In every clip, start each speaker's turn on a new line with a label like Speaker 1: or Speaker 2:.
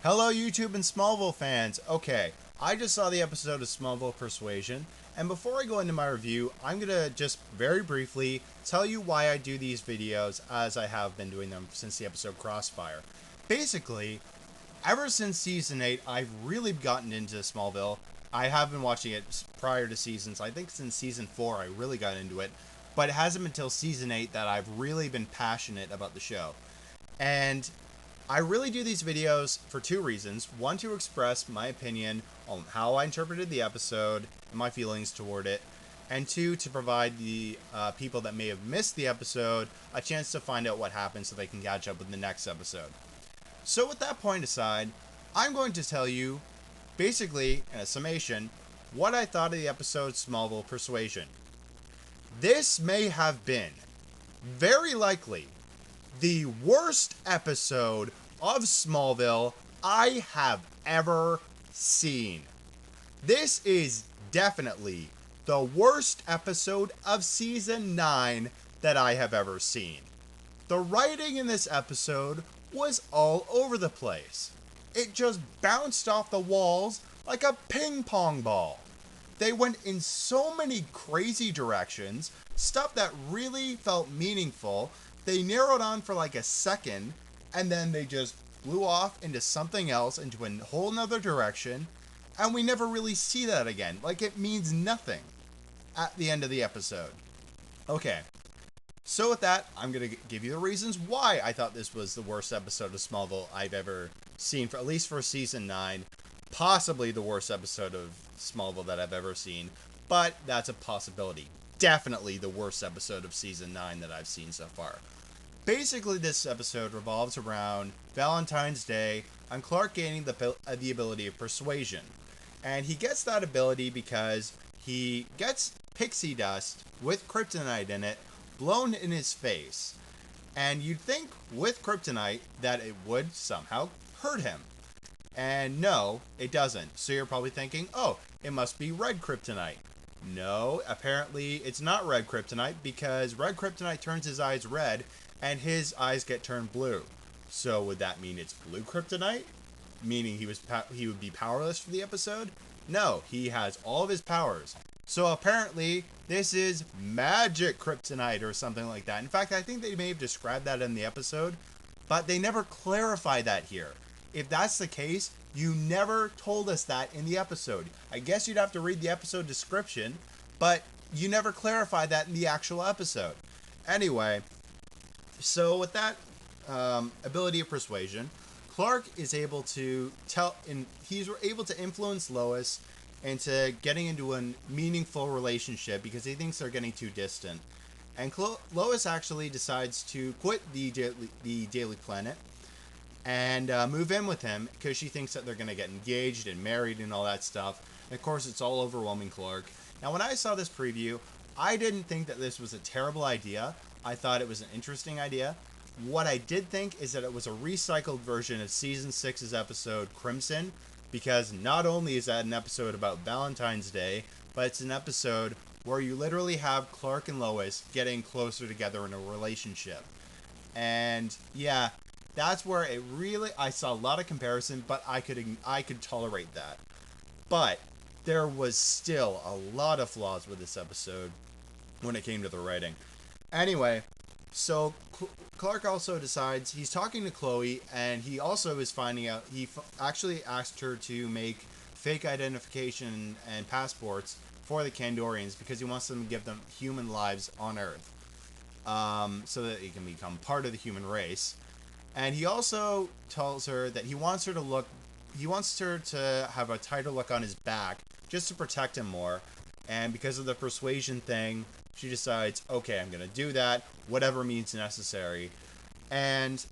Speaker 1: Hello, YouTube and Smallville fans. Okay, I just saw the episode of Smallville Persuasion, and before I go into my review, I'm gonna just very briefly tell you why I do these videos as I have been doing them since the episode Crossfire. Basically, ever since season 8, I've really gotten into Smallville. I have been watching it prior to seasons. I think since season 4, I really got into it, but it hasn't been until season 8 that I've really been passionate about the show. And I really do these videos for two reasons. One, to express my opinion on how I interpreted the episode and my feelings toward it. And two, to provide the people that may have missed the episode a chance to find out what happened so they can catch up with the next episode. So with that point aside, I'm going to tell you, basically, in a summation, what I thought of the episode Smallville Persuasion. This may have been, very likely, the worst episode of Smallville I have ever seen. This is definitely the worst episode of season 9 that I have ever seen. The writing in this episode was all over the place. It just bounced off the walls like a ping pong ball. They went in so many crazy directions, stuff that really felt meaningful. They narrowed on for like a second, and then they just blew off into something else, into a whole nother direction, and we never really see that again. Like, it means nothing at the end of the episode. Okay, so with that, I'm going to give you the reasons why I thought this was the worst episode of Smallville I've ever seen, for at least for season 9. Possibly the worst episode of Smallville that I've ever seen, but that's a possibility. Definitely the worst episode of season 9 that I've seen so far. Basically, this episode revolves around Valentine's Day and Clark gaining the ability of persuasion. And he gets that ability because he gets pixie dust with kryptonite in it blown in his face. And you'd think with kryptonite that it would somehow hurt him. And no, it doesn't. So you're probably thinking, oh, it must be red kryptonite. No, apparently it's not red kryptonite, because red kryptonite turns his eyes red and his eyes get turned blue. So would that mean it's blue kryptonite? Meaning he would be powerless for the episode? No, he has all of his powers. So apparently this is magic kryptonite or something like that. In fact, I think they may have described that in the episode, but they never clarify that here. If that's the case, you never told us that in the episode. I guess you'd have to read the episode description, but you never clarify that in the actual episode. Anyway, so with that ability of persuasion, Clark is able to he's able to influence Lois into getting into a meaningful relationship because he thinks they're getting too distant. And Lois actually decides to quit the Daily Planet and move in with him because she thinks that they're going to get engaged and married and all that stuff. And of course, it's all overwhelming Clark. Now, when I saw this preview, I didn't think that this was a terrible idea. I thought it was an interesting idea. What I did think is that it was a recycled version of season 6's episode Crimson, because not only is that an episode about Valentine's Day, but it's an episode where you literally have Clark and Lois getting closer together in a relationship. And yeah, that's where it really, I saw a lot of comparison, but I could tolerate that. But there was still a lot of flaws with this episode when it came to the writing. Anyway, so Clark also decides, he's talking to Chloe, and he also is finding out, actually asked her to make fake identification and passports for the Kandorians because he wants them to give them human lives on Earth, so that they can become part of the human race. And he also tells her that he wants her to have a tighter look on his back just to protect him more. And because of the persuasion thing, she decides, okay, I'm going to do that, whatever means necessary. And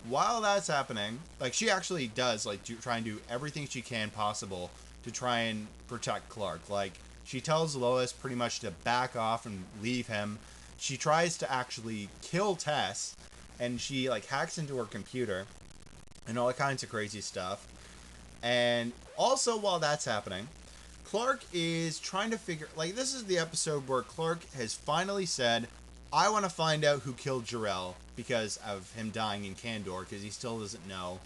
Speaker 1: while that's happening, like, she actually does, like, try and do everything she can possible to try and protect Clark. Like, she tells Lois pretty much to back off and leave him. She tries to actually kill Tess, and she, like, hacks into her computer and all kinds of crazy stuff. And also, while that's happening, Clark is trying to figure, like, this is the episode where Clark has finally said, I want to find out who killed Jor-El because of him dying in Kandor, because he still doesn't know.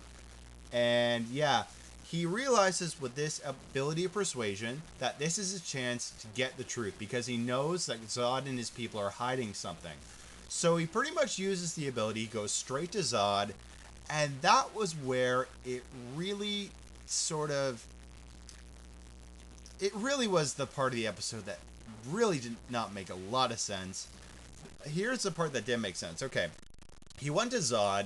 Speaker 1: And yeah, he realizes with this ability of persuasion that this is his chance to get the truth because he knows that Zod and his people are hiding something. So he pretty much uses the ability, goes straight to Zod, and that was where it really sort of... It really was the part of the episode that really did not make a lot of sense. Here's the part that did make sense. Okay, he went to Zod,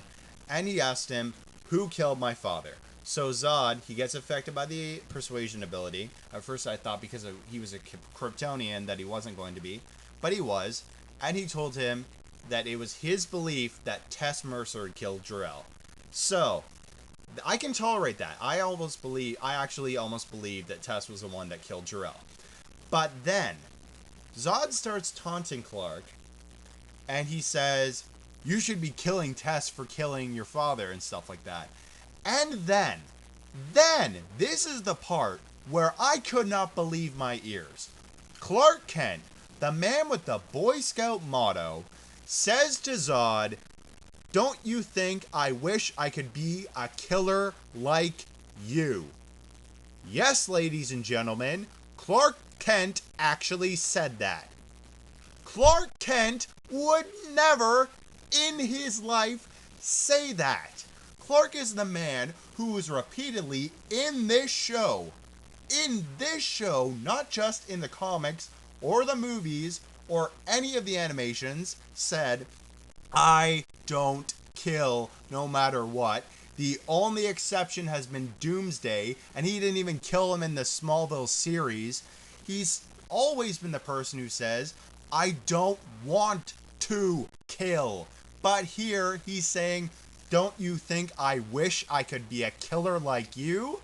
Speaker 1: and he asked him, who killed my father? So Zod, he gets affected by the persuasion ability. At first I thought because he was a Kryptonian that he wasn't going to be, but he was. And he told him that it was his belief that Tess Mercer had killed Jor-El. So, I can tolerate that. I actually almost believe that Tess was the one that killed Jor-El. But then, Zod starts taunting Clark, and he says, you should be killing Tess for killing your father and stuff like that. And then, this is the part where I could not believe my ears. Clark Kent, the man with the Boy Scout motto, says to Zod, don't you think I wish I could be a killer like you? Yes, ladies and gentlemen, Clark Kent actually said that. Clark Kent would never in his life say that. Clark is the man who is repeatedly in this show, not just in the comics or the movies or any of the animations, said, I don't kill no matter what. The only exception has been Doomsday, and he didn't even kill him in the Smallville series. He's always been the person who says, I don't want to kill. But here he's saying, don't you think I wish I could be a killer like you?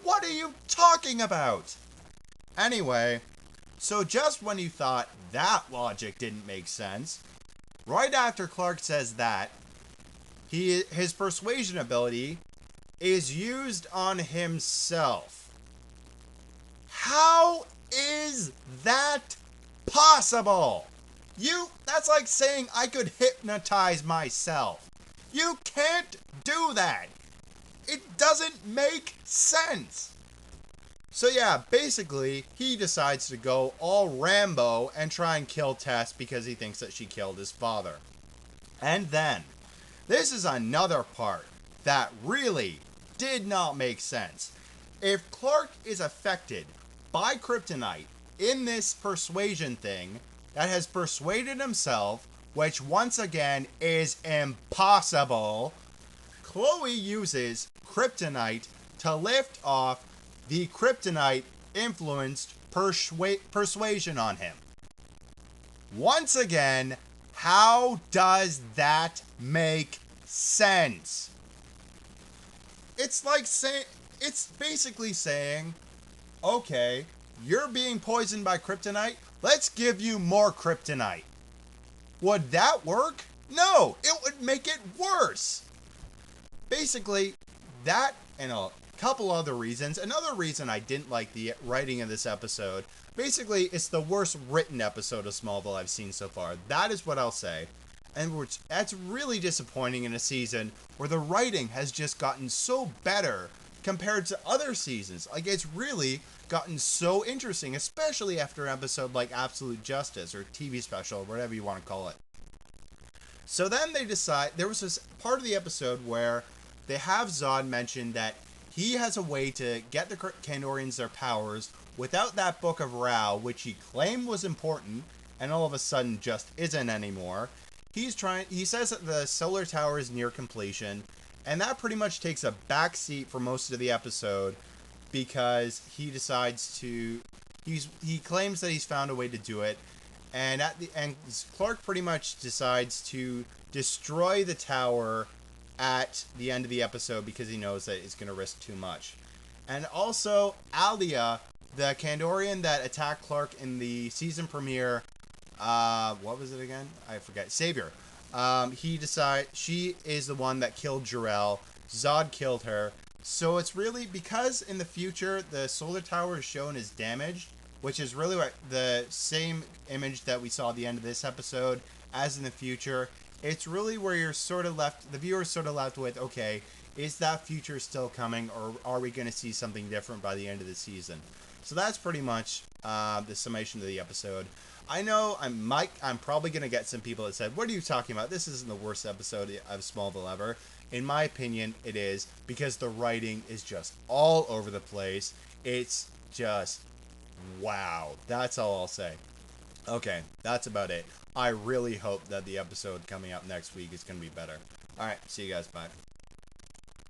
Speaker 1: What are you talking about? Anyway, so just when you thought that logic didn't make sense, right after Clark says that, his persuasion ability is used on himself. How is that possible? That's like saying I could hypnotize myself. You can't do that. It doesn't make sense. So yeah, basically, he decides to go all Rambo and try and kill Tess because he thinks that she killed his father. And then, this is another part that really did not make sense. If Clark is affected by Kryptonite in this persuasion thing that has persuaded himself, which once again is impossible, Chloe uses Kryptonite to lift off the Kryptonite influenced persuasion on him. Once again, how does that make sense? It's basically saying, okay, you're being poisoned by Kryptonite, let's give you more Kryptonite. Would that work? No, it would make it worse. Basically, that and a couple other reasons. Another reason I didn't like the writing of this episode, basically, it's the worst written episode of Smallville I've seen so far. That is what I'll say. And that's really disappointing in a season where the writing has just gotten so better compared to other seasons. Like, it's really gotten so interesting, especially after an episode like Absolute Justice or TV special, or whatever you want to call it. So then they decide, there was this part of the episode where they have Zod mention that he has a way to get the Kandorians their powers without that Book of Ra, which he claimed was important, and all of a sudden just isn't anymore. He says that the solar tower is near completion, and that pretty much takes a backseat for most of the episode because he decides to, he claims that he's found a way to do it, and at the end, Clark pretty much decides to destroy the tower at the end of the episode because he knows that it's going to risk too much. And also, Alia, the Kandorian that attacked Clark in the season premiere, what was it again? I forget. Savior. She is the one that killed Jor-El. Zod killed her. So it's really, because in the future, the solar tower is shown as damaged, which is really what the same image that we saw at the end of this episode as in the future. It's really where you're sort of left, the viewer's sort of left with, okay, Is that future still coming, or are we going to see something different by the end of the season? So that's pretty much the summation of the episode. I know I'm probably going to get some people that said, what are you talking about? This isn't the worst episode of Smallville ever. In my opinion, it is, because the writing is just all over the place. It's just, wow. That's all I'll say. Okay, that's about it. I really hope that the episode coming up next week is going to be better. Alright, see you guys. Bye.